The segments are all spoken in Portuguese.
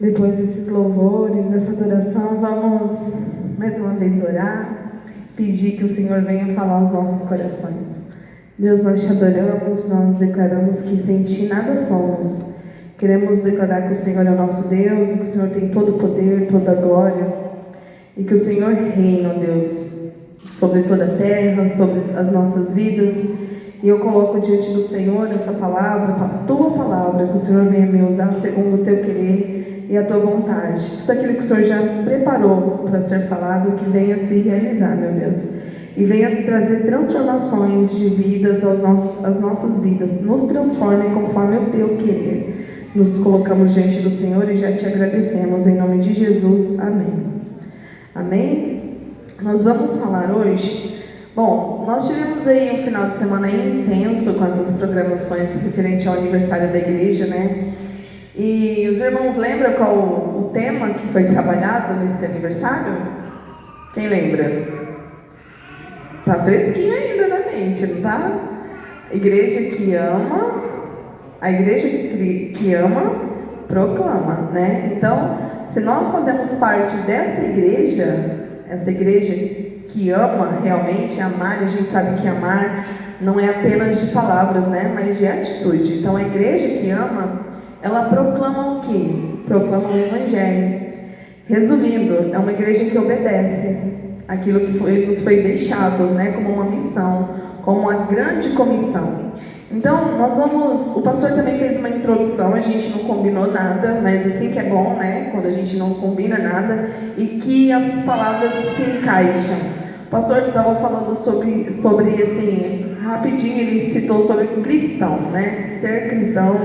Depois desses louvores, dessa adoração, vamos mais uma vez orar, pedir que o Senhor venha falar aos nossos corações. Deus, nós te adoramos, nós declaramos que sem ti nada somos. Queremos declarar que o Senhor é o nosso Deus, e que o Senhor tem todo o poder, toda a glória, e que o Senhor reina, Deus, sobre toda a terra, sobre as nossas vidas. E eu coloco diante do Senhor essa palavra, a tua palavra, que o Senhor venha me usar segundo o teu querer e a tua vontade. Tudo aquilo que o Senhor já preparou para ser falado, que venha se realizar, meu Deus. E venha trazer transformações de vidas às nossas vidas. Nos transforme conforme o teu querer. Nos colocamos diante do Senhor e já te agradecemos. Em nome de Jesus. Amém. Amém? Nós vamos falar hoje... Bom, nós tivemos aí um final de semana intenso com essas programações referente ao aniversário da igreja, né? E os irmãos lembram qual o tema que foi trabalhado nesse aniversário? Quem lembra? Tá fresquinho ainda na mente, não tá? Igreja que ama, a igreja que ama, proclama, né? Então, se nós fazemos parte dessa igreja, essa igreja que ama realmente, amar, a gente sabe que amar não é apenas de palavras, né? Mas de atitude. Então, a igreja que ama, ela proclama o quê? Proclama o Evangelho. Resumindo, é uma igreja que obedece aquilo que nos foi deixado, né? Como uma missão, como uma grande comissão. Então, o pastor também fez uma introdução, a gente não combinou nada, mas assim que é bom, né? Quando a gente não combina nada e que as palavras se encaixam. O pastor estava falando sobre assim, rapidinho, ele citou sobre cristão, né? Ser cristão,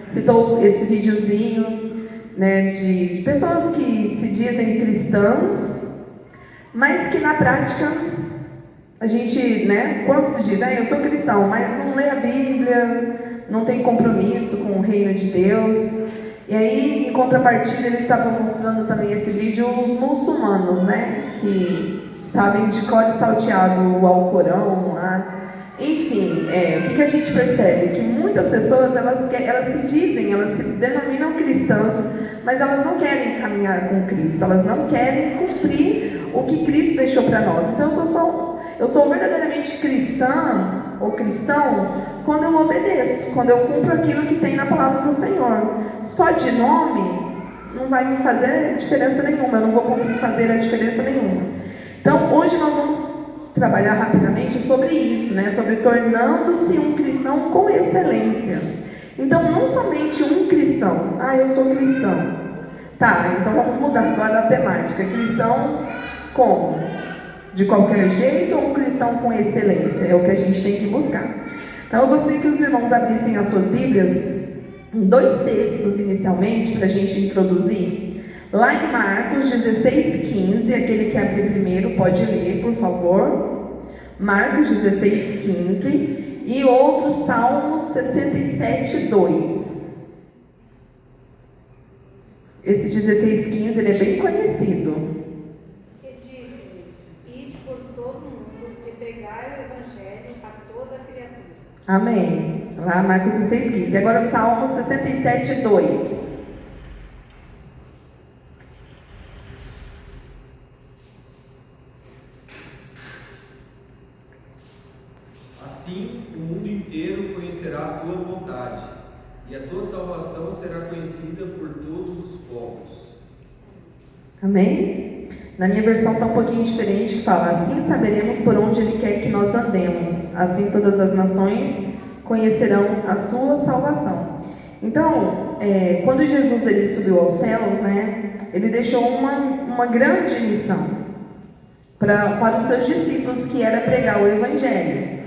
citou esse videozinho, né? De pessoas que se dizem cristãs, mas que na prática a gente, né? Quando se diz, eu sou cristão, mas não lê a Bíblia, não tem compromisso com o reino de Deus. E aí, em contrapartida, ele estava mostrando também esse vídeo os muçulmanos, né? Que sabem de cor e salteado o Alcorão, enfim, o que a gente percebe? Que muitas pessoas, elas se denominam cristãs, mas elas não querem caminhar com Cristo, elas não querem cumprir o que Cristo deixou para nós. Então, eu sou verdadeiramente cristã ou cristão quando eu obedeço, quando eu cumpro aquilo que tem na palavra do Senhor. Só de nome não vai me fazer diferença nenhuma, eu não vou conseguir fazer a diferença nenhuma. Então, hoje nós vamos trabalhar rapidamente sobre isso, né? Sobre tornando-se um cristão com excelência. Então, não somente um cristão. Eu sou cristão. Tá, então vamos mudar agora a temática. Cristão como? De qualquer jeito ou um cristão com excelência? É o que a gente tem que buscar. Então, eu gostaria que os irmãos abrissem as suas Bíblias em 2 textos inicialmente, para a gente introduzir. Lá em Marcos 16:15, aquele que abrir primeiro pode ler, por favor. Marcos 16:15 e outro Salmos 67:2. Esse 16:15 ele é bem conhecido. E disse-lhes: ide por todo mundo e pregai o Evangelho a toda criatura. Amém. Lá Marcos 16:15. Agora Salmos 67:2. Assim, o mundo inteiro conhecerá a tua vontade, e a tua salvação será conhecida por todos os povos. Amém? Na minha versão está um pouquinho diferente, que fala: assim saberemos por onde Ele quer que nós andemos, assim todas as nações conhecerão a sua salvação. Então, quando Jesus ele subiu aos céus, né, ele deixou uma grande missão para os seus discípulos, que era pregar o Evangelho.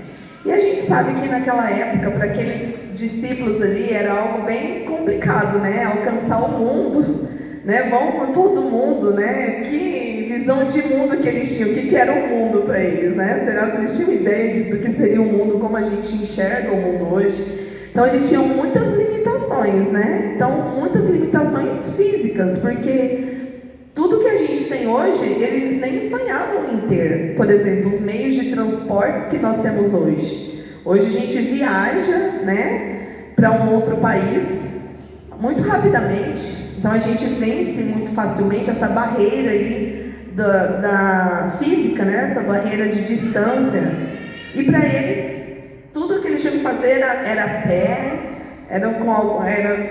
E a gente sabe que naquela época, para aqueles discípulos ali, era algo bem complicado, né? Alcançar o mundo, né? Vão por todo mundo, né? Que visão de mundo que eles tinham, o que era o mundo para eles, né? Será que eles tinham ideia do que seria o mundo, como a gente enxerga o mundo hoje? Então, eles tinham muitas limitações, né? Então, muitas limitações físicas, porque tudo que a gente tem hoje, eles nem sonhavam em ter. Por exemplo, os meios de transportes que nós temos hoje. Hoje a gente viaja, né, para um outro país muito rapidamente. Então a gente vence muito facilmente essa barreira aí da física, né? Essa barreira de distância. E para eles, tudo que eles tinham que fazer era a pé, era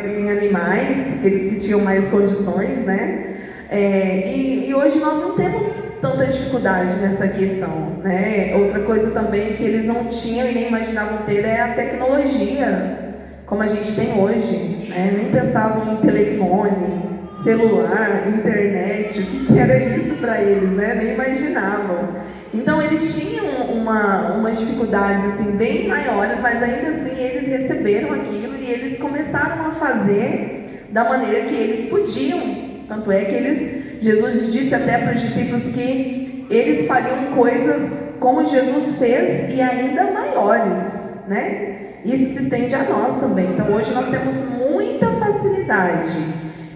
em animais, eles que tinham mais condições, né? E hoje nós não temos tanta dificuldade nessa questão, né? Outra coisa também que eles não tinham e nem imaginavam ter é a tecnologia, como a gente tem hoje, né? Nem pensavam em telefone, celular, internet, o que era isso para eles, né? Nem imaginavam. Então eles tinham umas dificuldades assim, bem maiores, mas ainda assim eles receberam aquilo e eles começaram a fazer da maneira que eles podiam. Tanto é que Jesus disse até para os discípulos que eles fariam coisas como Jesus fez e ainda maiores, né? Isso se estende a nós também. Então hoje nós temos muita facilidade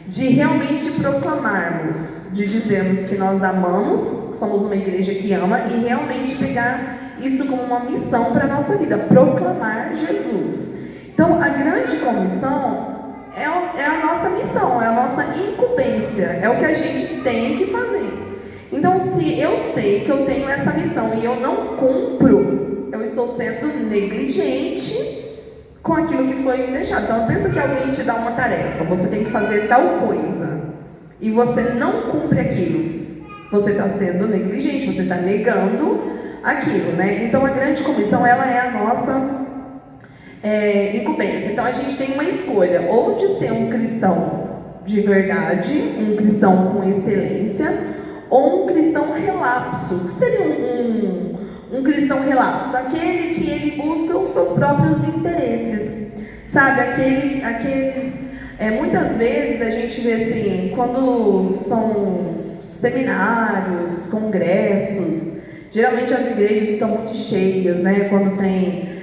de realmente proclamarmos, de dizermos que nós amamos, somos uma igreja que ama, e realmente pegar isso como uma missão para a nossa vida, proclamar Jesus. Então a grande comissão é a nossa missão, é a nossa incumbência, é o que a gente tem que fazer. Então, se eu sei que eu tenho essa missão e eu não cumpro, eu estou sendo negligente com aquilo que foi me deixado. Então, pensa que alguém te dá uma tarefa, você tem que fazer tal coisa, e você não cumpre aquilo, você está sendo negligente, você está negando aquilo, né? Então, a grande comissão, ela é a nossa incumbência. Então a gente tem uma escolha, ou de ser um cristão de verdade, um cristão com excelência, ou um cristão relapso. O que seria um cristão relapso? Aquele que ele busca os seus próprios interesses, sabe? Aqueles muitas vezes a gente vê assim, quando são seminários, congressos, geralmente as igrejas estão muito cheias, né? Quando tem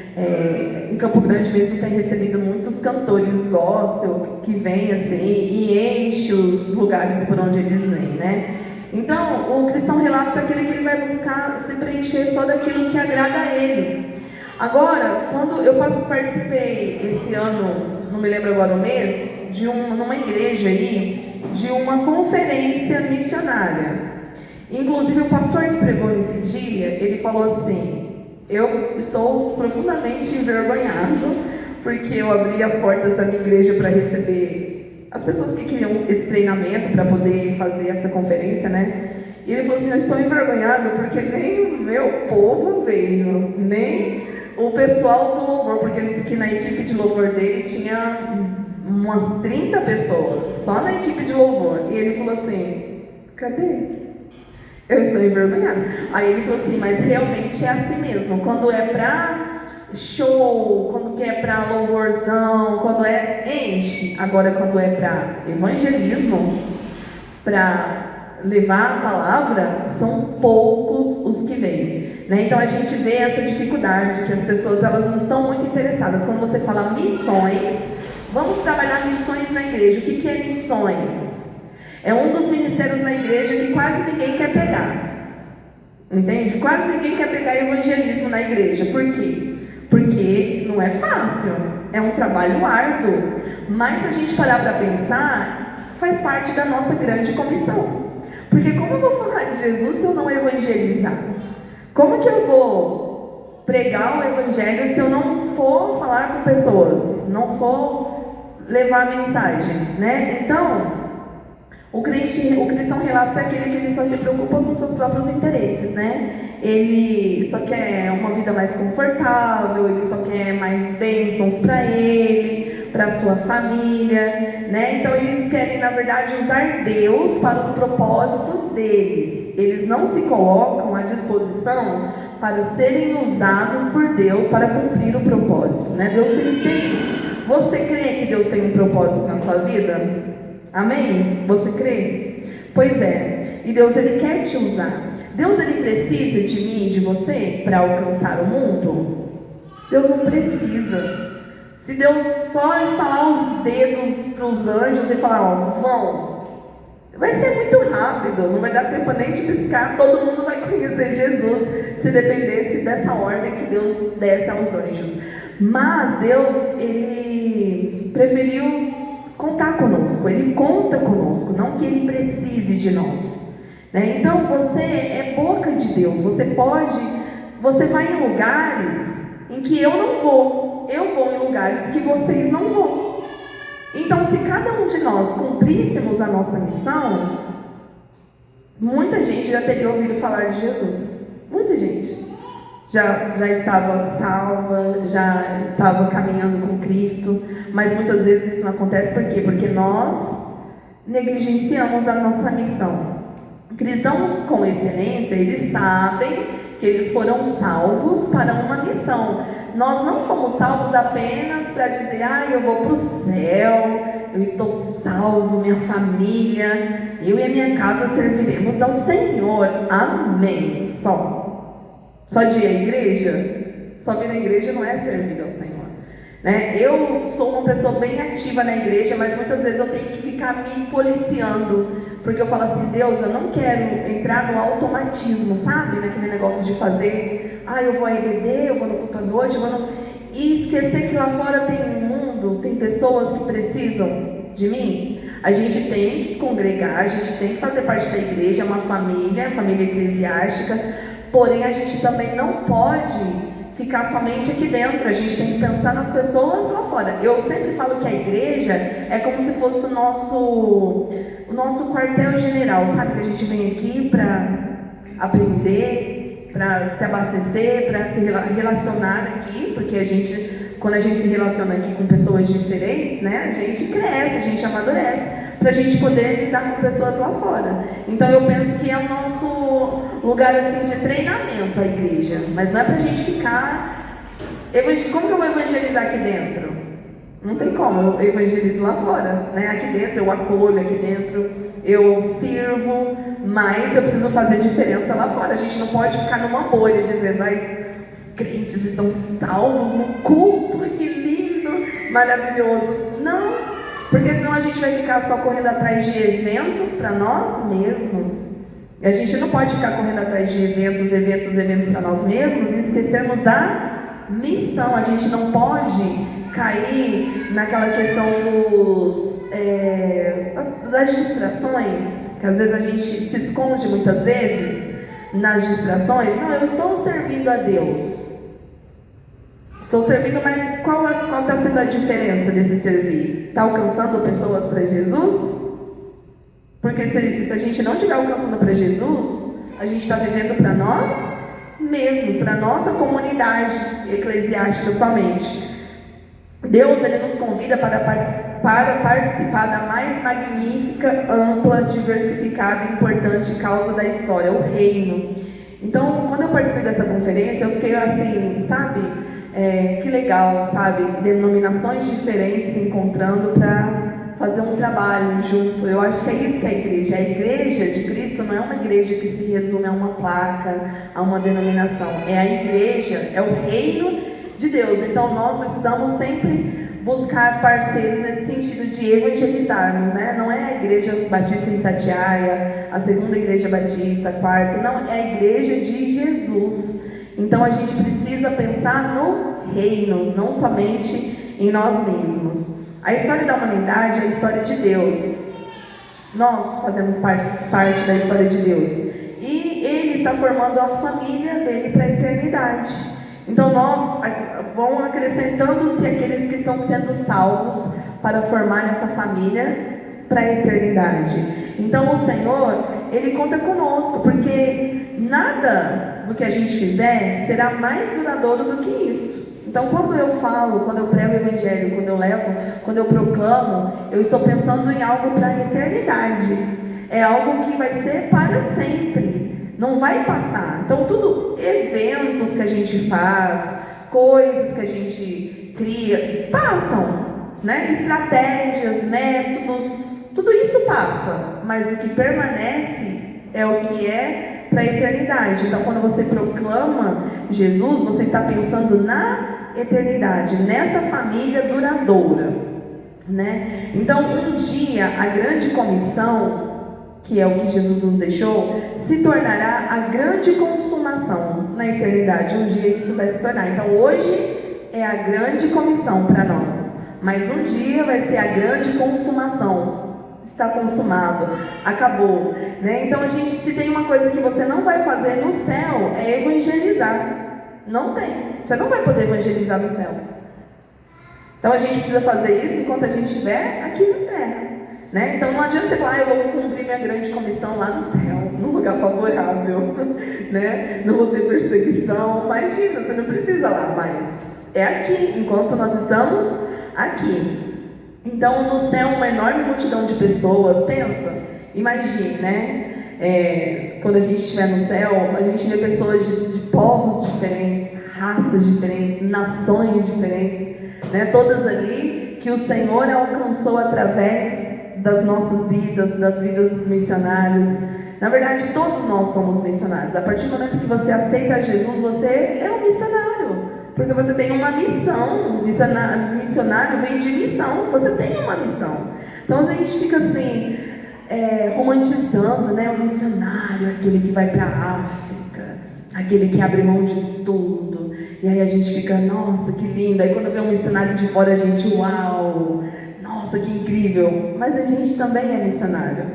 em Campo Grande mesmo tem recebido muitos cantores gospel que vêm assim e enche os lugares por onde eles vêm, né? Então o cristão relapso é aquele que ele vai buscar se preencher só daquilo que agrada a ele. Agora, quando eu participei esse ano, não me lembro agora o mês, numa igreja aí, de uma conferência missionária. Inclusive o pastor que pregou nesse dia, ele falou assim: eu estou profundamente envergonhado, porque eu abri as portas da minha igreja para receber as pessoas que queriam esse treinamento para poder fazer essa conferência, né? E ele falou assim: eu estou envergonhado porque nem o meu povo veio, nem o pessoal do louvor, porque ele disse que na equipe de louvor dele tinha umas 30 pessoas, só na equipe de louvor. E ele falou assim: cadê? Eu estou envergonhada. Aí ele falou assim: mas realmente é assim mesmo. Quando é pra show, quando é pra louvorzão, quando enche. Agora, quando é pra evangelismo, pra levar a palavra, são poucos os que vêm, né? Então a gente vê essa dificuldade, que as pessoas elas não estão muito interessadas. Quando você fala missões, vamos trabalhar missões na igreja. O que é missões? É um dos ministérios na igreja que quase ninguém quer pegar. Entende? Quase ninguém quer pegar evangelismo na igreja. Por quê? Porque não é fácil. É um trabalho árduo. Mas se a gente parar para pensar, faz parte da nossa grande comissão. Porque como eu vou falar de Jesus se eu não evangelizar? Como que eu vou pregar o evangelho se eu não for falar com pessoas? Não for levar a mensagem, né? Então, o cristão relapso é aquele que ele só se preocupa com seus próprios interesses, né? Ele só quer uma vida mais confortável, ele só quer mais bênçãos para ele, para sua família, né? Então eles querem, na verdade, usar Deus para os propósitos deles. Eles não se colocam à disposição para serem usados por Deus para cumprir o propósito, né? Deus ele tem. Você crê que Deus tem um propósito na sua vida? Amém? Você crê? Pois é. E Deus ele quer te usar. Deus ele precisa de mim e de você para alcançar o mundo? Deus não precisa. Se Deus só estalar os dedos para os anjos e falar, ó, vão, vai ser muito rápido, não vai dar tempo nem de piscar, todo mundo vai conhecer Jesus se dependesse dessa ordem que Deus desse aos anjos. Mas Deus, ele preferiu contar conosco, Ele conta conosco, não que Ele precise de nós, né? Então você é boca de Deus, você vai em lugares em que eu não vou, eu vou em lugares que vocês não vão. Então, se cada um de nós cumpríssemos a nossa missão, muita gente já teria ouvido falar de Jesus. Muita gente já estava salva, já estava caminhando com Cristo. Mas muitas vezes isso não acontece por quê? Porque nós negligenciamos a nossa missão. Cristãos com excelência, eles sabem que eles foram salvos para uma missão. Nós não fomos salvos apenas para dizer, eu vou para o céu, eu estou salvo, minha família, eu e a minha casa serviremos ao Senhor. Amém. Só de ir à igreja? Só vir na igreja não é servir ao Senhor, né? Eu sou uma pessoa bem ativa na igreja, mas muitas vezes eu tenho que ficar me policiando, porque eu falo assim, Deus, eu não quero entrar no automatismo, sabe? Naquele negócio de fazer, eu vou à EBD, eu vou no culto à noite, e esquecer que lá fora tem um mundo, tem pessoas que precisam de mim. A gente tem que congregar, a gente tem que fazer parte da igreja, é uma família eclesiástica, porém a gente também não pode ficar somente aqui dentro, a gente tem que pensar nas pessoas lá fora. Eu sempre falo que a igreja é como se fosse o nosso quartel-general, sabe? Que a gente vem aqui para aprender, para se abastecer, para se relacionar aqui, porque quando a gente se relaciona aqui com pessoas diferentes, né? A gente cresce, a gente amadurece, para a gente poder lidar com pessoas lá fora. Então eu penso que é o nosso lugar assim de treinamento, a igreja, mas não é para a gente ficar... Como que eu vou evangelizar aqui dentro? Não tem como, eu evangelizo lá fora, né? Aqui dentro eu acolho, aqui dentro eu sirvo, mas eu preciso fazer diferença lá fora. A gente não pode ficar numa bolha dizendo, os crentes estão salvos no culto, que lindo, maravilhoso. Não, porque senão a gente vai ficar só correndo atrás de eventos para nós mesmos. E a gente não pode ficar correndo atrás de eventos para nós mesmos e esquecermos da missão. A gente não pode cair naquela questão das distrações, que às vezes a gente se esconde muitas vezes nas distrações. Não, eu estou servindo a Deus. Estou servindo, mas qual está sendo a diferença desse servir? Está alcançando pessoas para Jesus? Porque se a gente não estiver alcançando para Jesus, a gente está vivendo para nós mesmos, para a nossa comunidade eclesiástica somente. Deus, Ele nos convida para participar da mais magnífica, ampla, diversificada e importante causa da história, o reino. Então, quando eu participei dessa conferência, eu fiquei assim, sabe? Que legal, sabe? Denominações diferentes se encontrando para fazer um trabalho junto. Eu acho que é isso que é a igreja. A igreja de Cristo não é uma igreja que se resume a uma placa, a uma denominação. É a igreja, é o reino de Deus. Então nós precisamos sempre buscar parceiros nesse sentido de evangelizarmos, né? Não é a igreja batista em Itatiaia, a segunda igreja batista, a quarta, não, é a igreja de Jesus. Então a gente precisa pensar no reino, não somente em nós mesmos. A história da humanidade é a história de Deus. Nós fazemos parte da história de Deus. E Ele está formando a família dele para a eternidade. Então vão acrescentando-se aqueles que estão sendo salvos para formar essa família para a eternidade. Então o Senhor, Ele conta conosco, porque nada do que a gente fizer será mais duradouro do que isso. Então quando eu falo, quando eu prego o evangelho, quando eu levo, quando eu proclamo, eu estou pensando em algo para a eternidade. É algo que vai ser para sempre, não vai passar. Então tudo, eventos que a gente faz, coisas que a gente cria, passam, né? Estratégias, métodos, tudo isso passa, mas o que permanece é o que é para a eternidade. Então quando você proclama Jesus, você está pensando na eternidade, nessa família duradoura, né? Então um dia a grande comissão, que é o que Jesus nos deixou, se tornará a grande consumação na eternidade. Um dia isso vai se tornar. Então hoje é a grande comissão para nós, mas um dia vai ser a grande consumação. Está consumado, acabou, né? Então se tem uma coisa que você não vai fazer no céu, é evangelizar. Não tem, você não vai poder evangelizar no céu. Então a gente precisa fazer isso enquanto a gente estiver aqui na terra, né? Então não adianta você falar, eu vou cumprir minha grande comissão lá no céu, num lugar favorável, né? Não vou ter perseguição. Imagina, você não precisa lá mais. É aqui, enquanto nós estamos aqui. Então, no céu, uma enorme multidão de pessoas, pensa, imagine, né? Quando a gente estiver no céu, a gente vê pessoas de povos diferentes, raças diferentes, nações diferentes, né? Todas ali que o Senhor alcançou através das nossas vidas, das vidas dos missionários. Na verdade, todos nós somos missionários. A partir do momento que você aceita Jesus, você é um missionário. Porque você tem uma missão. Missionário vem de missão. Você tem uma missão. Então a gente fica assim, romantizando, né? O missionário, aquele que vai para a África, aquele que abre mão de tudo. E aí a gente fica, nossa, que lindo. Aí quando vê um missionário de fora, a gente, uau, nossa, que incrível. Mas a gente também é missionário,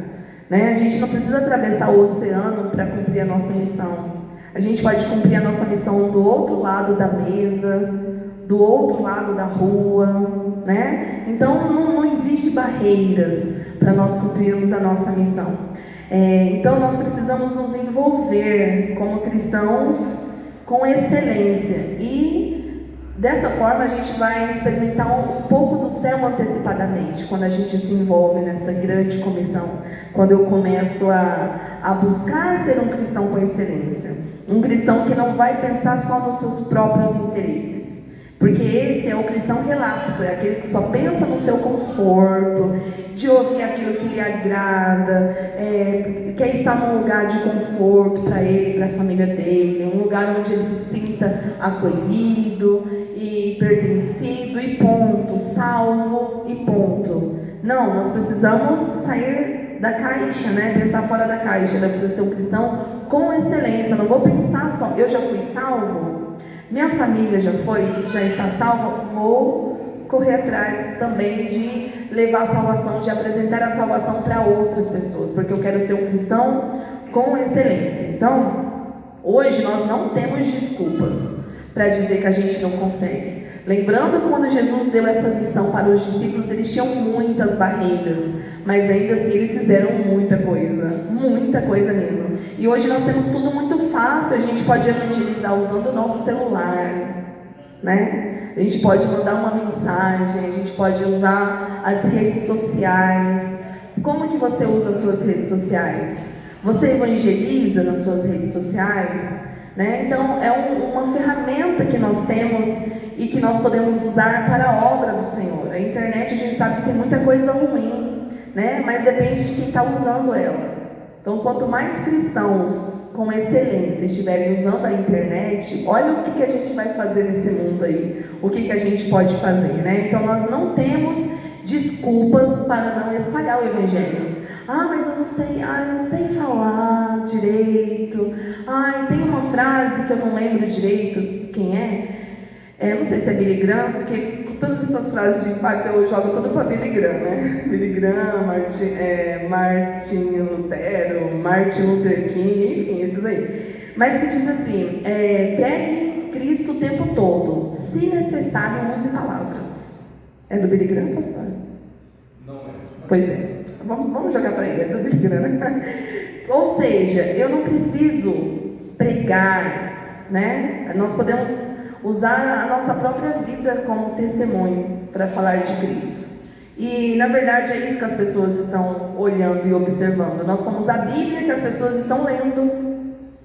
né? A gente não precisa atravessar o oceano para cumprir a nossa missão. A gente pode cumprir a nossa missão do outro lado da mesa, do outro lado da rua, né? Então não existe barreiras para nós cumprirmos a nossa missão. Então nós precisamos nos envolver como cristãos com excelência e dessa forma a gente vai experimentar um pouco do céu antecipadamente quando a gente se envolve nessa grande comissão, quando eu começo a buscar ser um cristão com excelência. Um cristão que não vai pensar só nos seus próprios interesses. Porque esse é o cristão relapso, é aquele que só pensa no seu conforto, de ouvir aquilo que lhe agrada, quer estar num lugar de conforto para ele, para a família dele, um lugar onde ele se sinta acolhido e pertencido e ponto, salvo e ponto. Não, nós precisamos sair da caixa, né? Pensar fora da caixa. Eu preciso ser um cristão com excelência. Não vou pensar só, eu já fui salvo, minha família já está salva, vou correr atrás também de levar a salvação, de apresentar a salvação para outras pessoas, porque eu quero ser um cristão com excelência. Então, hoje nós não temos desculpas para dizer que a gente não consegue. Lembrando que quando Jesus deu essa missão para os discípulos, eles tinham muitas barreiras, mas ainda assim eles fizeram muita coisa mesmo. E hoje nós temos tudo muito fácil, a gente pode evangelizar usando o nosso celular, né? A gente pode mandar uma mensagem, a gente pode usar as redes sociais. Como que você usa as suas redes sociais? Você evangeliza nas suas redes sociais? Né? Então é uma ferramenta que nós temos e que nós podemos usar para a obra do Senhor. A internet, a gente sabe que tem muita coisa ruim, né? Mas depende de quem está usando ela. Então, quanto mais cristãos com excelência estiverem usando a internet, olha o que a gente vai fazer nesse mundo aí, o que a gente pode fazer, né? Então, nós não temos desculpas para não espalhar o Evangelho. Mas eu não sei falar direito. Tem uma frase que eu não lembro direito quem é. Não sei se é Billy Graham, porque todas essas frases de impacto eu jogo tudo para Billy Graham, né? Billy Graham, Martin Lutero, Martin Luther King, enfim, esses aí. Mas que diz assim, pregue Cristo o tempo todo, se necessário use palavras. É do Billy Graham, pastor? Não é. Pois é. Vamos jogar para ele, é do Billy Graham, né? Ou seja, eu não preciso pregar, né? Nós podemos usar a nossa própria vida como testemunho para falar de Cristo. E, na verdade, é isso que as pessoas estão olhando e observando. Nós somos a Bíblia que as pessoas estão lendo,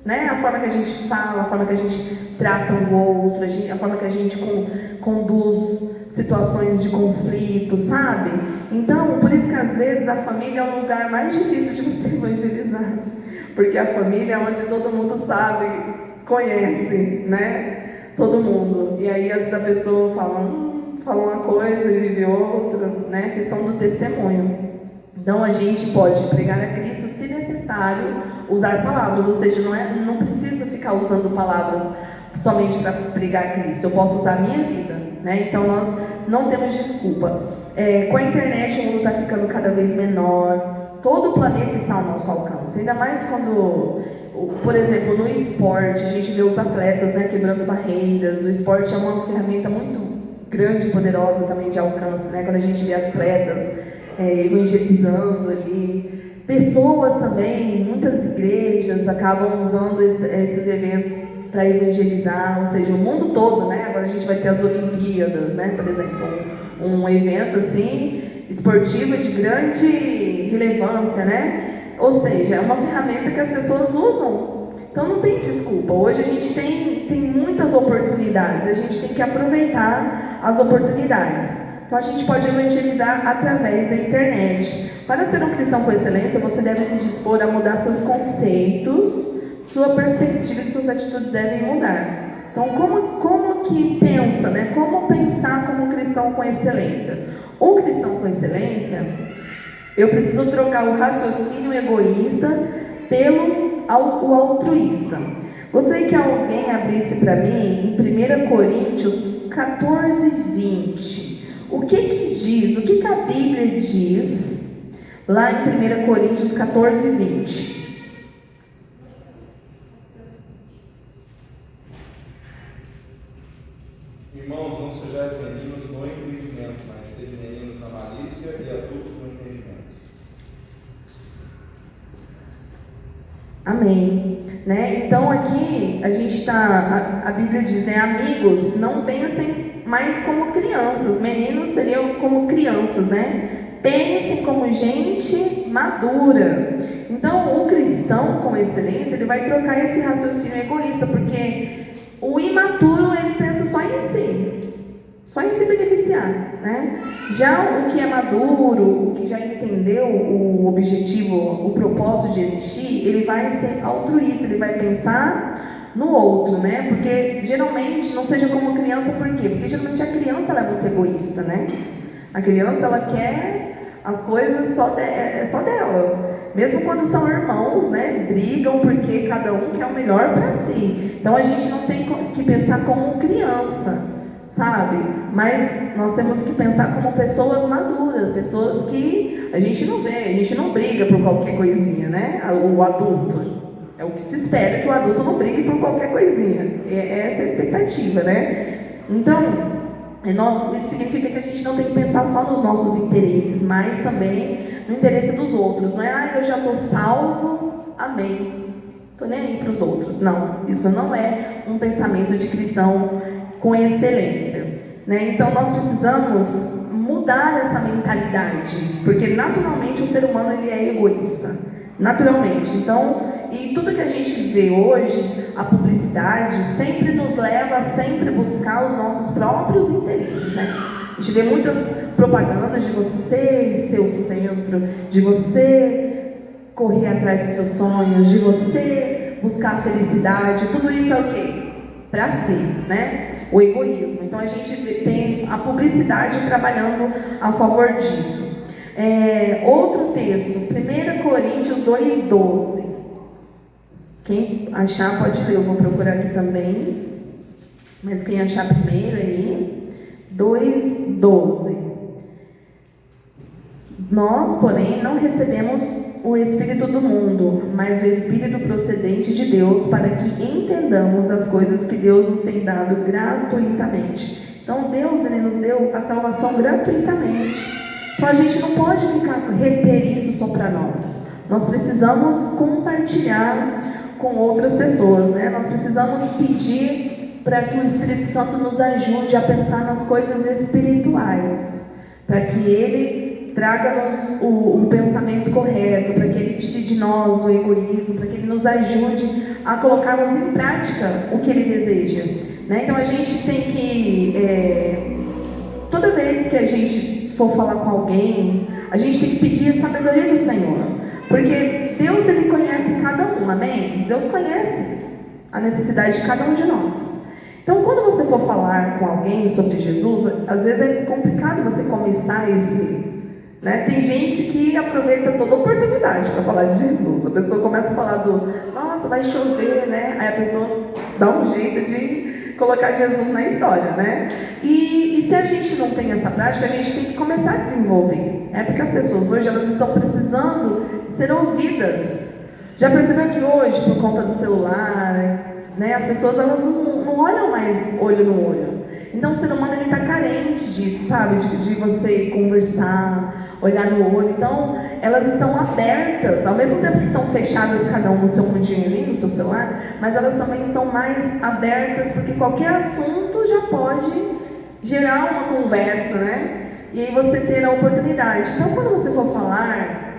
né? A forma que a gente fala, a forma que a gente trata o outro, a forma que a gente conduz situações de conflito, sabe? Então, por isso que às vezes a família é o lugar mais difícil de você evangelizar. Porque a família é onde todo mundo sabe, conhece, né? Todo mundo. E aí, às vezes, a pessoa fala uma coisa e vive outra, né? A questão do testemunho. Então, a gente pode pregar a Cristo, se necessário, usar palavras. Ou seja, não preciso ficar usando palavras somente para pregar a Cristo. Eu posso usar a minha vida, né? Então, nós não temos desculpa. Com a internet o mundo está ficando cada vez menor, todo o planeta está ao nosso alcance, ainda mais quando, por exemplo, no esporte, a gente vê os atletas, né, quebrando barreiras. O esporte é uma ferramenta muito grande e poderosa também de alcance, né, quando a gente vê atletas evangelizando ali. Pessoas também, muitas igrejas acabam usando esses eventos para evangelizar, ou seja, o mundo todo, né? Agora a gente vai ter as Olimpíadas, né? Por exemplo, um evento assim, esportivo de grande relevância, né? Ou seja, é uma ferramenta que as pessoas usam. Então não tem desculpa. Hoje a gente tem muitas oportunidades, a gente tem que aproveitar as oportunidades. Então a gente pode evangelizar através da internet. Para ser um cristão com excelência, você deve se dispor a mudar seus conceitos, sua perspectiva e suas atitudes devem mudar. Então, como que pensa, né? Como pensar como um cristão com excelência? Um cristão com excelência, eu preciso trocar o raciocínio egoísta pelo o altruísta. Gostaria que alguém abrisse para mim em 1 Coríntios 14, 20. O que diz, o que a Bíblia diz lá em 1 Coríntios 14, 20? Irmãos, não sejais meninos no entendimento, mas sede meninos na malícia e adultos no entendimento. Amém. Né? Então aqui a gente está, a Bíblia diz, né, amigos, não pensem mais como crianças. Meninos seriam como crianças, né? Pensem como gente madura. Então o cristão com excelência, ele vai trocar esse raciocínio egoísta, porque o imaturo, ele pensa só em se beneficiar, né? Já o que é maduro, o que já entendeu o objetivo, o propósito de existir, ele vai ser altruísta, ele vai pensar no outro, né? Porque geralmente, não seja como criança, por quê? Porque geralmente a criança, ela é muito egoísta, né? A criança, ela quer as coisas só dela. Mesmo quando são irmãos, né, brigam porque cada um quer o melhor para si. Então a gente não tem que pensar como criança, sabe? Mas nós temos que pensar como pessoas maduras, pessoas que a gente não vê, a gente não briga por qualquer coisinha, né? O adulto, é o que se espera, que o adulto não brigue por qualquer coisinha. Essa é a expectativa, né? Então, isso significa que a gente não tem que pensar só nos nossos interesses, mas também no interesse dos outros. Não é, eu já estou salvo, amém, estou nem aí para os outros. Não, isso não é um pensamento de cristão com excelência, né? Então nós precisamos mudar essa mentalidade, porque naturalmente o ser humano, ele é egoísta, naturalmente. Então, e tudo que a gente vê hoje, a publicidade sempre nos leva a sempre buscar os nossos próprios interesses, né? A gente vê muitas propagandas de você ser o centro, de você correr atrás dos seus sonhos, de você buscar a felicidade. Tudo isso é o quê? Para si, né? O egoísmo. Então a gente tem a publicidade trabalhando a favor disso. Outro texto, 1 Coríntios 2,12. Quem achar pode ler, eu vou procurar aqui também. Mas quem achar primeiro aí, 2,12. Nós, porém, não recebemos o Espírito do mundo, mas o Espírito procedente de Deus, para que entendamos as coisas que Deus nos tem dado gratuitamente. Então Deus, ele nos deu a salvação gratuitamente. Então a gente não pode reter isso só para nós. Nós precisamos compartilhar com outras pessoas, né? Nós precisamos pedir para que o Espírito Santo nos ajude a pensar nas coisas espirituais, para que Ele traga-nos o pensamento correto, para que Ele tire de nós o egoísmo, para que Ele nos ajude a colocarmos em prática o que Ele deseja, né? Então a gente tem que, toda vez que a gente for falar com alguém, a gente tem que pedir a sabedoria do Senhor, porque Deus, Ele conhece cada um, amém? Deus conhece a necessidade de cada um de nós. Então, quando você for falar com alguém sobre Jesus, às vezes é complicado você começar né? Tem gente que aproveita toda oportunidade para falar de Jesus. A pessoa começa a falar nossa, vai chover, né? Aí a pessoa dá um jeito de colocar Jesus na história, né? E E se a gente não tem essa prática, a gente tem que começar a desenvolver. Porque as pessoas hoje, elas estão precisando ser ouvidas. Já percebeu que hoje, por conta do celular, né, as pessoas elas não olham mais olho no olho. Então o ser humano está carente disso, sabe? De você conversar, olhar no olho. Então elas estão abertas, ao mesmo tempo que estão fechadas cada um no seu mundinho ali, no seu celular, mas elas também estão mais abertas, porque qualquer assunto já pode gerar uma conversa, né? E aí você ter a oportunidade. Então quando você for falar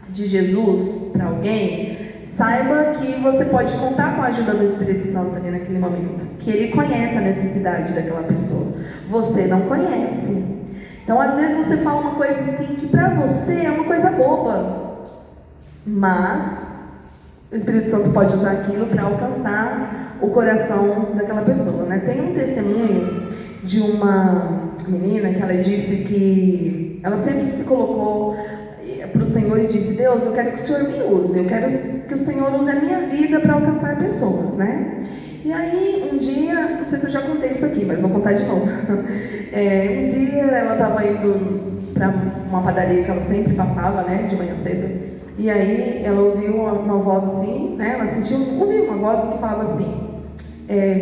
de Jesus para alguém, saiba que você pode contar com a ajuda do Espírito Santo ali naquele momento, que ele conhece a necessidade daquela pessoa. Você não conhece. Então, às vezes você fala uma coisa assim que para você é uma coisa boba, mas o Espírito Santo pode usar aquilo para alcançar o coração daquela pessoa, né? Tem um testemunho de uma menina que ela disse que ela sempre se colocou para o Senhor e disse: Deus, eu quero que o Senhor me use, eu quero que o Senhor use a minha vida para alcançar pessoas, né? E aí, um dia, não sei se eu já contei isso aqui, mas vou contar de novo. Um dia ela estava indo para uma padaria que ela sempre passava, né, de manhã cedo. E aí ela ouviu uma voz assim, né? Ela ouviu uma voz que falava assim: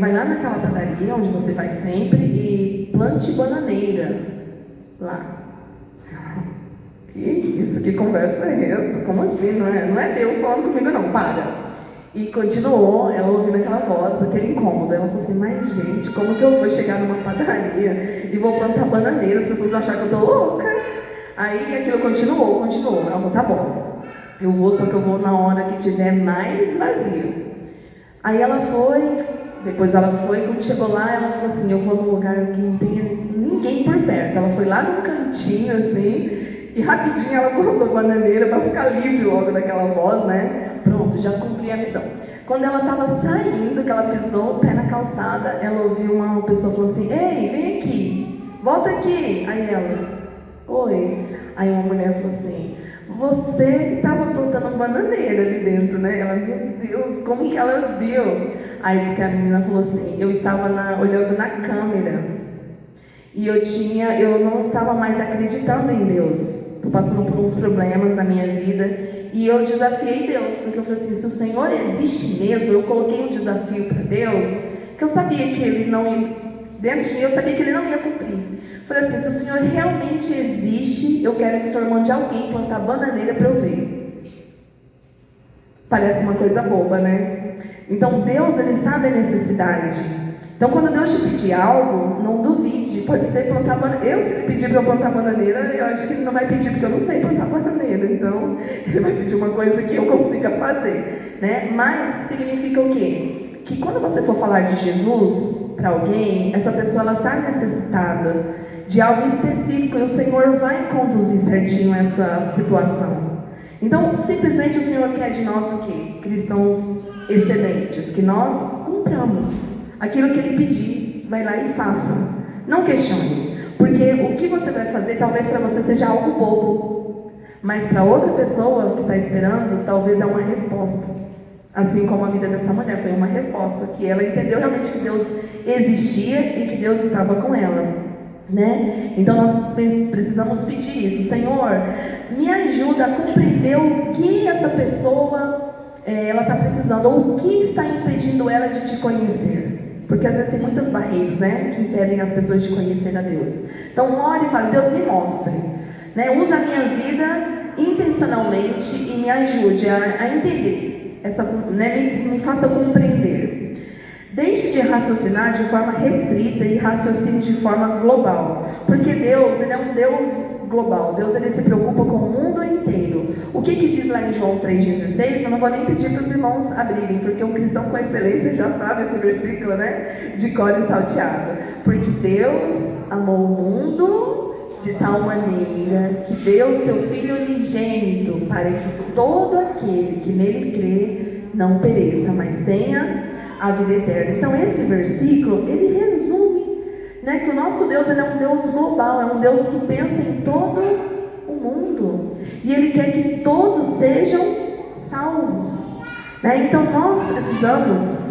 vai lá naquela padaria onde você vai sempre e plante bananeira lá. Que isso? Que conversa é essa? Como assim? Não é Deus falando comigo, não. Para! E continuou, ela ouvindo aquela voz, aquele incômodo. Ela falou assim: mas gente, como que eu vou chegar numa padaria e vou plantar bananeira? As pessoas vão achar que eu tô louca. Aí aquilo continuou. Ela falou: tá bom, eu vou, só que eu vou na hora que tiver mais vazio. Aí ela foi, depois ela foi, quando chegou lá, ela falou assim: eu vou num lugar que não tenha ninguém por perto. Ela foi lá num cantinho assim, e rapidinho ela plantou bananeira para ficar livre logo daquela voz, né? Pronto, já cumpri a missão. Quando ela estava saindo, que ela pisou o pé na calçada, ela ouviu uma pessoa falou assim: ei, vem aqui, volta aqui. Aí ela: oi. Aí uma mulher falou assim: você estava plantando bananeira ali dentro, né? Ela: meu Deus, como que ela viu? Aí disse que a menina falou assim: eu estava olhando na câmera e eu não estava mais acreditando em Deus. Estou passando por uns problemas na minha vida e eu desafiei Deus, porque eu falei assim: se o Senhor existe mesmo, eu coloquei um desafio para Deus, que eu sabia que Ele não ia, dentro de mim eu sabia que Ele não ia cumprir. Falei assim: se o Senhor realmente existe, eu quero que o Senhor mande alguém plantar bananeira para eu ver. Parece uma coisa boba, né? Então Deus, Ele sabe a necessidade. Então quando Deus te pedir algo, não duvide. Pode ser plantar bananeira. Se Ele pedir para eu plantar bananeira, eu acho que Ele não vai pedir, porque eu não sei plantar bananeira. Então Ele vai pedir uma coisa que eu consiga fazer, né? Mas isso significa o quê? Que quando você for falar de Jesus para alguém, essa pessoa está necessitada de algo específico e o Senhor vai conduzir certinho essa situação. Então, simplesmente o Senhor quer de nós o quê? Cristãos excelentes, que nós cumpramos aquilo que Ele pedir, vai lá e faça. Não questione, porque o que você vai fazer talvez para você seja algo bobo, mas para outra pessoa que está esperando, talvez é uma resposta. Assim como a vida dessa mulher foi uma resposta, que ela entendeu realmente que Deus existia e que Deus estava com ela, né? Então nós precisamos pedir isso: Senhor, me ajuda a compreender o que essa pessoa ela está precisando, ou o que está impedindo ela de te conhecer. Porque às vezes tem muitas barreiras, né, que impedem as pessoas de conhecer a Deus. Então ore e fale: Deus, me mostre, né? Usa a minha vida intencionalmente e me ajude a entender, me faça compreender. Deixe de raciocinar de forma restrita e raciocine de forma global. Porque Deus, Ele é um Deus global. Deus, Ele se preocupa com o mundo inteiro. O que diz lá em João 3,16? Eu não vou nem pedir para os irmãos abrirem, porque um cristão com excelência já sabe esse versículo, né? De cor e salteado. Porque Deus amou o mundo de tal maneira que deu seu Filho unigênito, para que todo aquele que nele crê não pereça, mas tenha a vida eterna. Então esse versículo, ele resume, né, que o nosso Deus, ele é um Deus global, é um Deus que pensa em todo o mundo, e Ele quer que todos sejam salvos, né? Então nós precisamos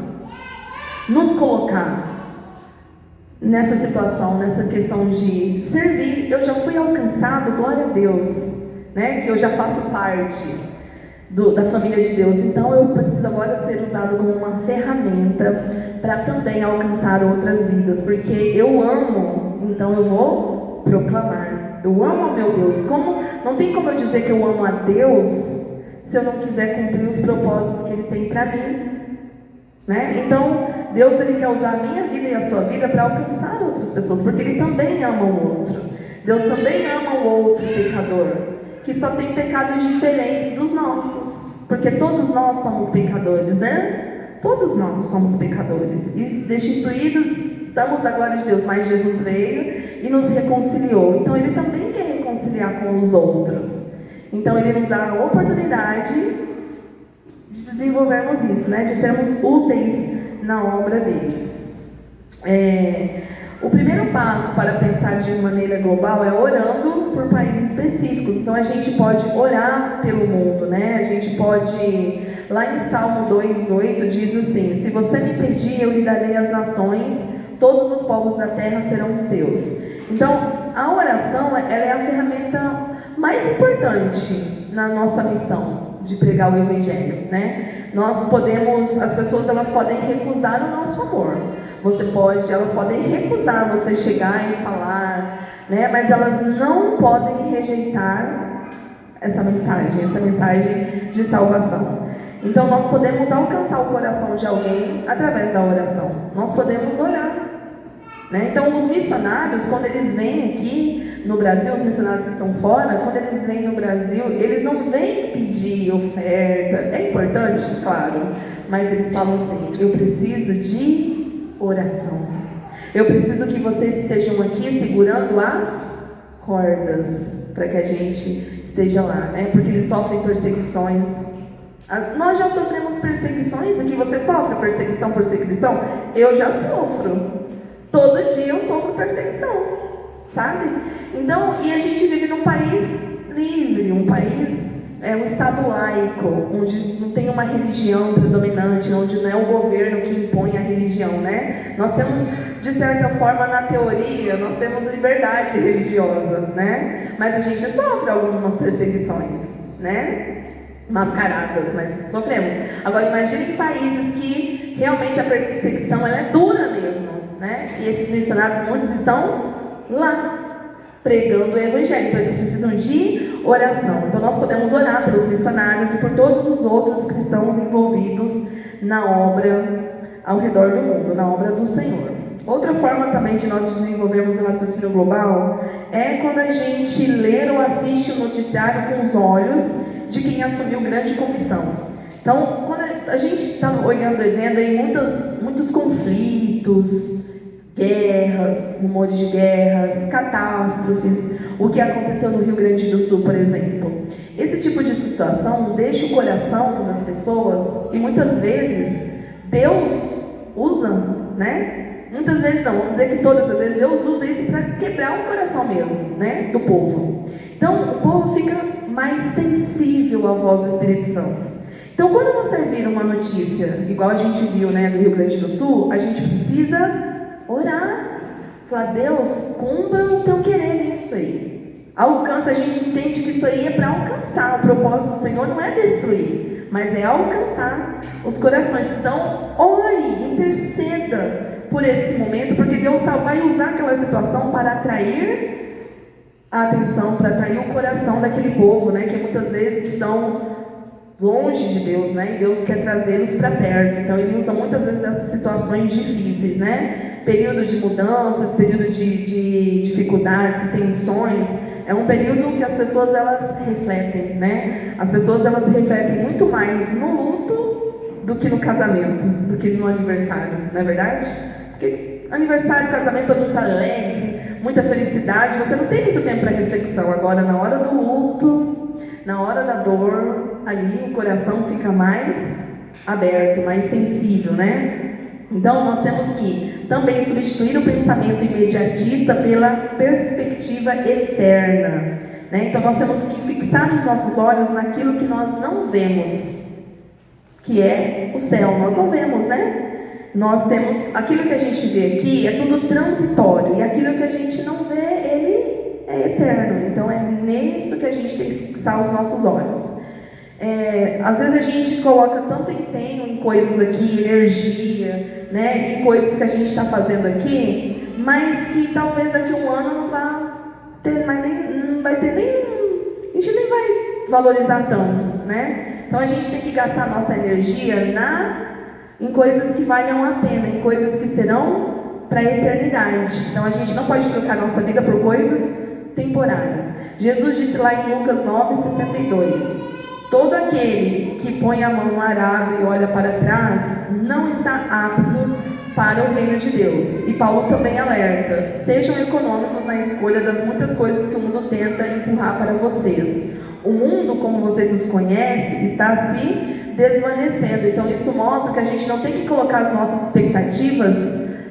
nos colocar nessa situação, nessa questão de servir, eu já fui alcançado, glória a Deus, né? Que eu já faço parte da família de Deus. Então eu preciso agora ser usado como uma ferramenta para também alcançar outras vidas, porque eu amo, então eu vou proclamar. Eu amo ao meu Deus. Não tem como eu dizer que eu amo a Deus se eu não quiser cumprir os propósitos que Ele tem para mim, né? Então Deus, Ele quer usar a minha vida e a sua vida para alcançar outras pessoas, porque Ele também ama o outro. Deus também ama o outro pecador, que só tem pecados diferentes dos nossos, porque todos nós somos pecadores, né? Todos nós somos pecadores e destituídos estamos da glória de Deus, mas Jesus veio e nos reconciliou. Então Ele também quer reconciliar com os outros. Então Ele nos dá a oportunidade de desenvolvermos isso, né? De sermos úteis na obra dele. O primeiro passo para pensar de maneira global é orando por países específicos. Então a gente pode orar pelo mundo, né? A gente pode, lá em Salmo 2:8 diz assim: se você me pedir, eu lhe darei as nações, todos os povos da terra serão seus. Então a oração, ela é a ferramenta mais importante na nossa missão de pregar o Evangelho, né? As pessoas elas podem recusar o nosso amor. Elas podem recusar você chegar e falar, né? Mas elas não podem rejeitar essa mensagem de salvação. Então nós podemos alcançar o coração de alguém através da oração. Nós podemos orar, né? Então os missionários, quando eles vêm aqui no Brasil, os missionários que estão fora, quando eles vêm no Brasil, eles não vêm pedir oferta. É importante, claro, mas eles falam assim: eu preciso de oração. Eu preciso que vocês estejam aqui segurando as cordas para que a gente esteja lá, né? Porque eles sofrem perseguições. Nós já sofremos perseguições aqui. Você sofre perseguição por ser cristão? Eu já sofro. Todo dia eu sofro perseguição, sabe? Então, e a gente vive num país livre, um estado laico, onde não tem uma religião predominante, onde não é o governo que impõe a religião, né? Nós temos, de certa forma, na teoria, nós temos liberdade religiosa, né? Mas a gente sofre algumas perseguições, né? Mascaradas, mas sofremos. Agora imagine países que realmente a perseguição ela é dura mesmo, né? E esses missionários, muitos estão lá pregando o Evangelho, então eles precisam de oração. Então nós podemos orar pelos missionários e por todos os outros cristãos envolvidos na obra ao redor do mundo, na obra do Senhor. Outra forma também de nós desenvolvermos o raciocínio global é quando a gente lê ou assiste o noticiário com os olhos de quem assumiu grande comissão. Então, quando a gente está olhando e vendo aí muitos conflitos, guerras, rumores de guerras, catástrofes, o que aconteceu no Rio Grande do Sul, por exemplo. Esse tipo de situação deixa o coração das pessoas e muitas vezes Deus usa, né? Muitas vezes não, vamos dizer que todas as vezes Deus usa isso para quebrar o coração mesmo, né? Do povo. Então o povo fica mais sensível à voz do Espírito Santo. Então quando você vira uma notícia, igual a gente viu, né, do Rio Grande do Sul, a gente precisa orar, falar: Deus, cumpra o teu querer nisso aí. Alcança, a gente entende que isso aí é para alcançar. O propósito do Senhor não é destruir, mas é alcançar os corações. Então, ore, interceda por esse momento, porque Deus vai usar aquela situação para atrair a atenção, para atrair o coração daquele povo, né, que muitas vezes estão longe de Deus, né, e Deus quer trazê-los para perto. Então Ele usa muitas vezes essas situações difíceis, né, período de mudanças, período de dificuldades, tensões. É um período que as pessoas elas refletem, né, as pessoas elas refletem muito mais no luto do que no casamento, do que no aniversário, não é verdade? Porque aniversário, casamento, todo mundo está alegre, muita felicidade, você não tem muito tempo para reflexão. Agora, na hora do luto, na hora da dor, ali o coração fica mais aberto, mais sensível, né? Então nós temos que também substituir o pensamento imediatista pela perspectiva eterna, né? Então nós temos que fixar os nossos olhos naquilo que nós não vemos, que é o céu. Nós não vemos, né? Nós temos, aquilo que a gente vê aqui é tudo transitório, e aquilo que a gente não vê, ele é eterno. Então é nisso que a gente tem que fixar os nossos olhos. Às vezes a gente coloca tanto empenho em coisas aqui, energia, né, em coisas que a gente está fazendo aqui, mas que talvez daqui a um ano não vai ter mais nem, a gente nem vai valorizar tanto, né? Então a gente tem que gastar a nossa energia em coisas que valham a pena, em coisas que serão para a eternidade. Então a gente não pode trocar nossa vida por coisas temporárias. Jesus disse lá em Lucas 9:62: todo aquele que põe a mão no arado e olha para trás não está apto para o reino de Deus. E Paulo também alerta: sejam econômicos na escolha das muitas coisas que o mundo tenta empurrar para vocês. O mundo, como vocês os conhecem, está se desvanecendo. Então isso mostra que a gente não tem que colocar as nossas expectativas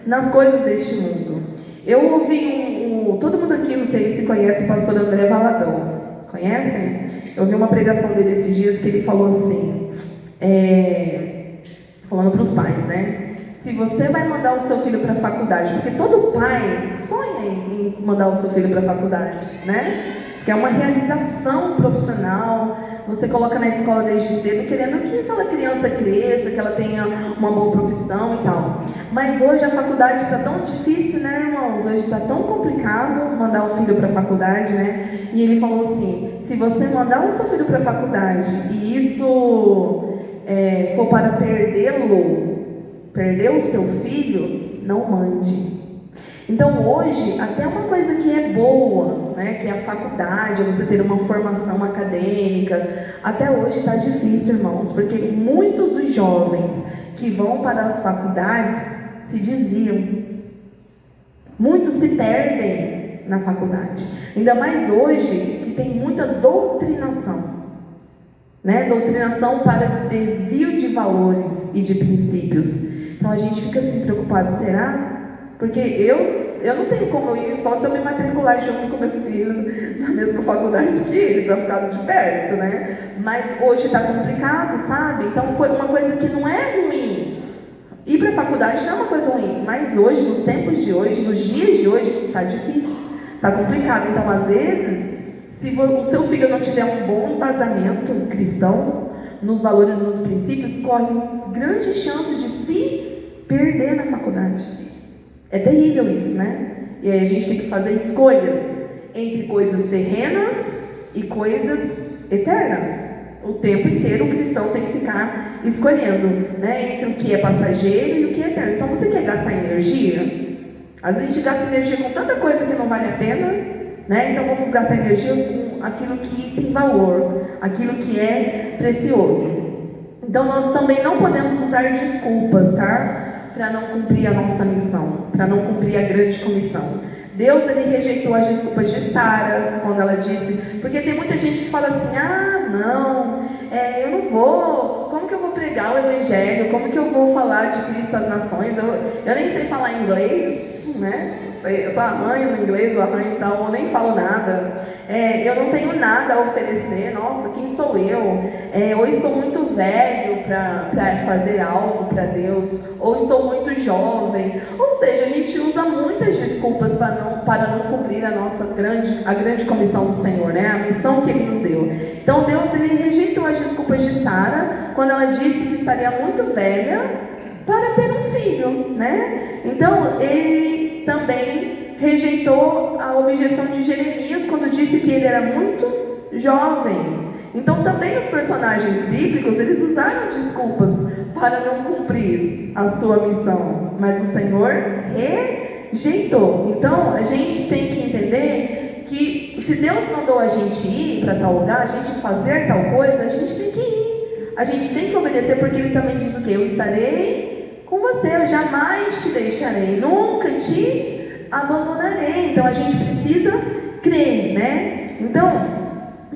nas coisas deste mundo. Eu ouvi todo mundo aqui, não sei se conhece o pastor André Valadão. Conhecem? Eu ouvi uma pregação dele esses dias que ele falou assim, falando para os pais, né? Se você vai mandar o seu filho para a faculdade, porque todo pai sonha em mandar o seu filho para a faculdade, né? Que é uma realização profissional. Você coloca na escola desde cedo, querendo que aquela criança cresça, que ela tenha uma boa profissão e tal. Mas hoje a faculdade está tão difícil, né, irmãos? Hoje está tão complicado mandar o filho para a faculdade, né? E ele falou assim: se você mandar o seu filho para a faculdade e isso for para perder o seu filho, não mande. Então hoje, até uma coisa que é boa, né, que é a faculdade, você ter uma formação acadêmica, até hoje está difícil, irmãos, porque muitos dos jovens que vão para as faculdades se desviam. Muitos se perdem na faculdade. Ainda mais hoje, que tem muita doutrinação, né? Doutrinação para desvio de valores e de princípios. Então a gente fica assim preocupado, será? Porque eu não tenho como ir só se eu me matricular junto com meu filho na mesma faculdade que ele, para ficar de perto, né? Mas hoje está complicado, sabe? Então uma coisa que não é ruim, ir para a faculdade não é uma coisa ruim, mas hoje, nos tempos de hoje, nos dias de hoje, está difícil, está complicado. Então às vezes, se o seu filho não tiver um bom embasamento cristão, nos valores e nos princípios, corre grande chance de se perder na faculdade. É terrível isso, né? E aí a gente tem que fazer escolhas entre coisas terrenas e coisas eternas. O tempo inteiro o cristão tem que ficar escolhendo, né, entre o que é passageiro e o que é eterno. Então você quer gastar energia? Às vezes a gente gasta energia com tanta coisa que não vale a pena, né? Então vamos gastar energia com aquilo que tem valor, aquilo que é precioso. Então nós também não podemos usar desculpas, tá? Para não cumprir a nossa missão, para não cumprir a grande comissão. Deus, ele rejeitou as desculpas de Sara, quando ela disse, porque tem muita gente que fala assim, eu não vou, como que eu vou pregar o evangelho, como que eu vou falar de Cristo às nações, eu nem sei falar inglês, né? Eu só arranho no inglês, eu arranho e tal, eu nem falo nada. Eu não tenho nada a oferecer, nossa, quem sou eu? Ou estou muito velho para fazer algo para Deus, ou estou muito jovem. Ou seja, a gente usa muitas desculpas para não cumprir a grande comissão do Senhor, né? A missão que Ele nos deu. Então Deus, ele rejeitou as desculpas de Sara, quando ela disse que estaria muito velha para ter um filho, né? Então Ele também rejeitou a objeção de Jeremias quando disse que ele era muito jovem. Então também os personagens bíblicos, eles usaram desculpas para não cumprir a sua missão, mas o Senhor rejeitou. Então a gente tem que entender que se Deus mandou a gente ir para tal lugar, a gente fazer tal coisa, a gente tem que ir, a gente tem que obedecer, porque Ele também diz o quê? Eu estarei com você, eu jamais te deixarei, nunca te abandonarei. Então a gente precisa crer, né? Então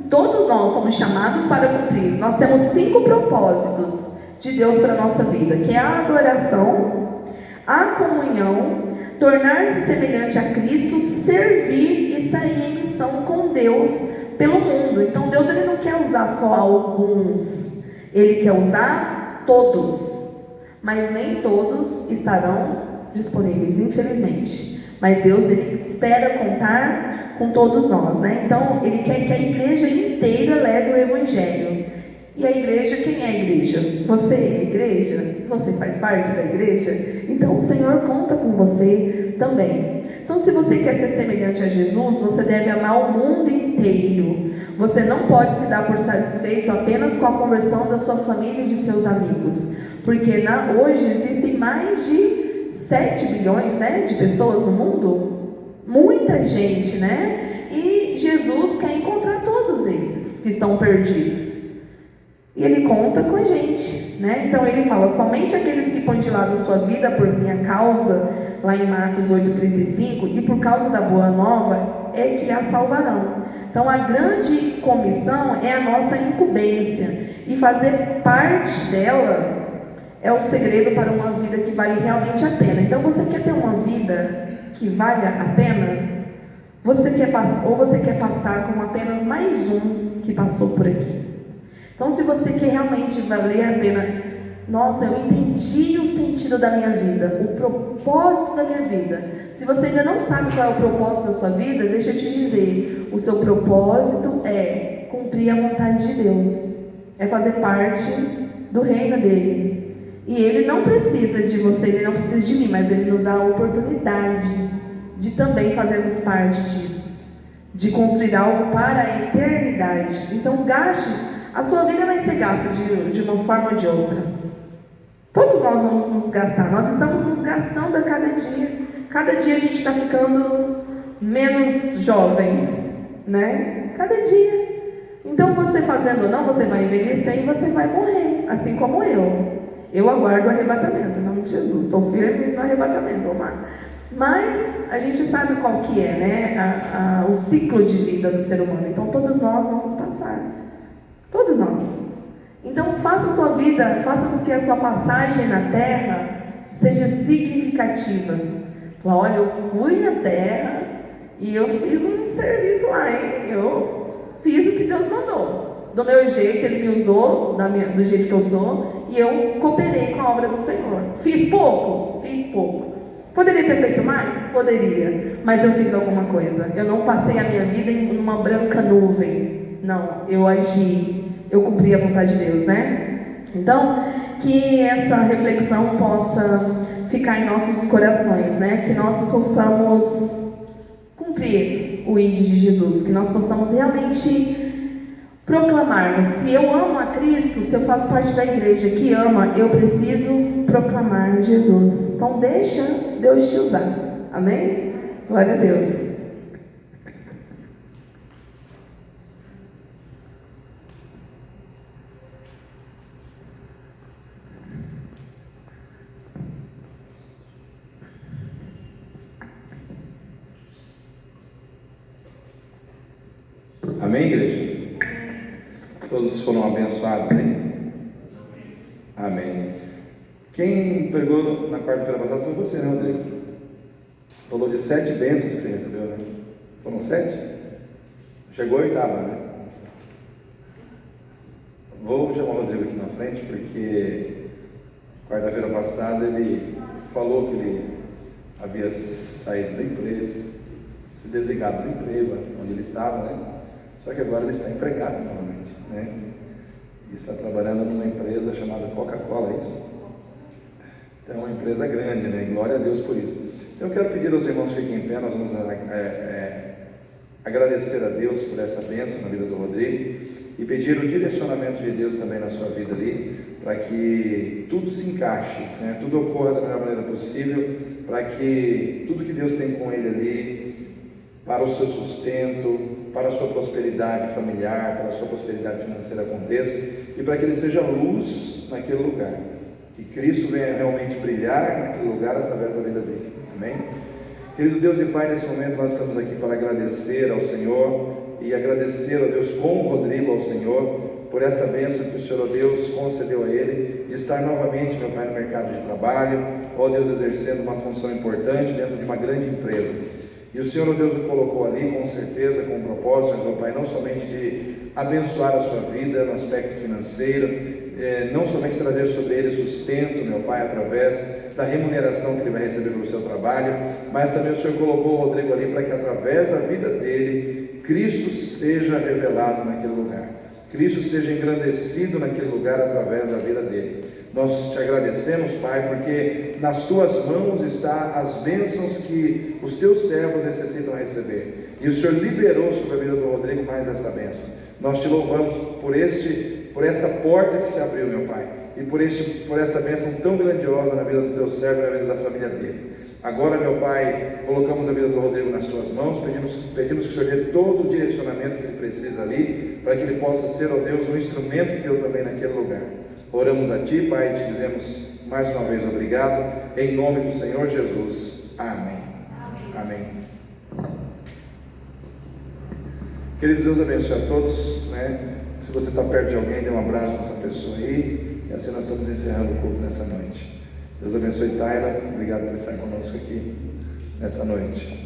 todos nós somos chamados para cumprir. Nós temos 5 propósitos de Deus para a nossa vida, que é a adoração, a comunhão, tornar-se semelhante a Cristo, servir e sair em missão com Deus pelo mundo. Então Deus, ele não quer usar só alguns, Ele quer usar todos. mas nem todos estarão disponíveis, infelizmente. Mas Deus, Ele espera contar com todos nós, né? Então, Ele quer que a igreja inteira leve o Evangelho. E a igreja, quem é a igreja? Você é a igreja? Você faz parte da igreja? Então, o Senhor conta com você também. Então, se você quer ser semelhante a Jesus, você deve amar o mundo inteiro. Você não pode se dar por satisfeito apenas com a conversão da sua família e de seus amigos. Porque hoje existem mais de 7 bilhões, né, de pessoas no mundo. Muita gente, né? E Jesus quer encontrar todos esses que estão perdidos. E Ele conta com a gente, né? Então Ele fala, somente aqueles que põem de lado a sua vida por minha causa, lá em Marcos 8,35, e por causa da boa nova, é que a salvarão. Então a grande comissão é a nossa incumbência, e fazer parte dela é o segredo para uma vida que vale realmente a pena. Então você quer ter uma vida que valha a pena? Ou você quer passar como apenas mais um que passou por aqui? Então, se você quer realmente valer a pena, nossa, eu entendi o sentido da minha vida, o propósito da minha vida. Se você ainda não sabe qual é o propósito da sua vida, deixa eu te dizer, o seu propósito é cumprir a vontade de Deus, é fazer parte do reino dele. E Ele não precisa de você, Ele não precisa de mim, mas Ele nos dá a oportunidade de também fazermos parte disso, de construir algo para a eternidade. Então, gaste. A sua vida vai ser gasta de uma forma ou de outra. Todos nós vamos nos gastar. Nós estamos nos gastando a cada dia. Cada dia a gente está ficando menos jovem, né? Cada dia. Então, você fazendo ou não, você vai envelhecer e você vai morrer. Assim como eu. Eu aguardo o arrebatamento, em nome de Jesus. Estou firme no arrebatamento, Omar. Mas a gente sabe qual que é, né? O ciclo de vida do ser humano. Então, todos nós vamos passar. Todos nós. Então faça a sua vida, faça com que a sua passagem na terra seja significativa. Olha, eu fui na terra e eu fiz um serviço lá, hein? Eu fiz o que Deus mandou. Do meu jeito, Ele me usou, do jeito que eu sou, e eu cooperei com a obra do Senhor. Fiz pouco? Fiz pouco. Poderia ter feito mais? Poderia. Mas eu fiz alguma coisa. Eu não passei a minha vida em uma branca nuvem. Não, eu agi, eu cumpri a vontade de Deus, né? Então, que essa reflexão possa ficar em nossos corações, né? Que nós possamos cumprir o ID de Jesus, que nós possamos realmente proclamarmos. Se eu amo a Cristo, se eu faço parte da igreja que ama, eu preciso proclamar Jesus. Então, deixa Deus te usar. Amém? Glória a Deus. Amém, igreja? Todos foram abençoados, hein? Amém. Quem pregou na quarta-feira passada foi você, né, Rodrigo? Você falou de 7 bênçãos que você recebeu, né? Foram 7? Chegou a 8ª, né? Vou chamar o Rodrigo aqui na frente, porque quarta-feira passada ele falou que ele havia saído da empresa, se desligado do emprego onde ele estava, né? Só que agora ele está empregado novamente, né? E está trabalhando numa empresa chamada Coca-Cola, é isso? Então é uma empresa grande, né? Glória a Deus por isso. Então eu quero pedir aos irmãos que fiquem em pé, nós vamos agradecer a Deus por essa bênção na vida do Rodrigo e pedir o direcionamento de Deus também na sua vida ali, para que tudo se encaixe, né? Tudo ocorra da melhor maneira possível, para que tudo que Deus tem com ele ali, para o seu sustento, para a sua prosperidade familiar, para a sua prosperidade financeira aconteça, e para que ele seja luz naquele lugar, que Cristo venha realmente brilhar naquele lugar através da vida dele. Amém? Querido Deus e Pai, nesse momento nós estamos aqui para agradecer ao Senhor e agradecer a Deus com o Rodrigo ao Senhor por esta bênção que o Senhor, ó Deus, concedeu a ele de estar novamente, meu Pai, no mercado de trabalho, ó Deus, exercendo uma função importante dentro de uma grande empresa. E o Senhor, ó Deus, o colocou ali com certeza, com o propósito, meu Pai, não somente de abençoar a sua vida no aspecto financeiro, não somente trazer sobre ele sustento, meu Pai, através da remuneração que ele vai receber pelo seu trabalho, mas também o Senhor colocou o Rodrigo ali para que através da vida dele, Cristo seja revelado naquele lugar, Cristo seja engrandecido naquele lugar através da vida dele. Nós te agradecemos, Pai, porque nas tuas mãos está as bênçãos que os teus servos necessitam receber, e o Senhor liberou sobre a vida do Rodrigo mais essa bênção. Nós te louvamos por esta porta que se abriu, meu Pai, e por essa bênção tão grandiosa na vida do teu servo e na vida da família dele. Agora, meu Pai, colocamos a vida do Rodrigo nas tuas mãos, pedimos que o Senhor dê todo o direcionamento que ele precisa ali, para que ele possa ser, ó Deus, um instrumento teu também naquele lugar. Oramos a Ti, Pai, e te dizemos mais uma vez obrigado, em nome do Senhor Jesus. Amém. Amém. Queridos, Deus abençoe a todos, né? Se você está perto de alguém, dê um abraço nessa pessoa aí, e assim nós estamos encerrando o culto nessa noite. Deus abençoe, Taila, obrigado por estar conosco aqui nessa noite.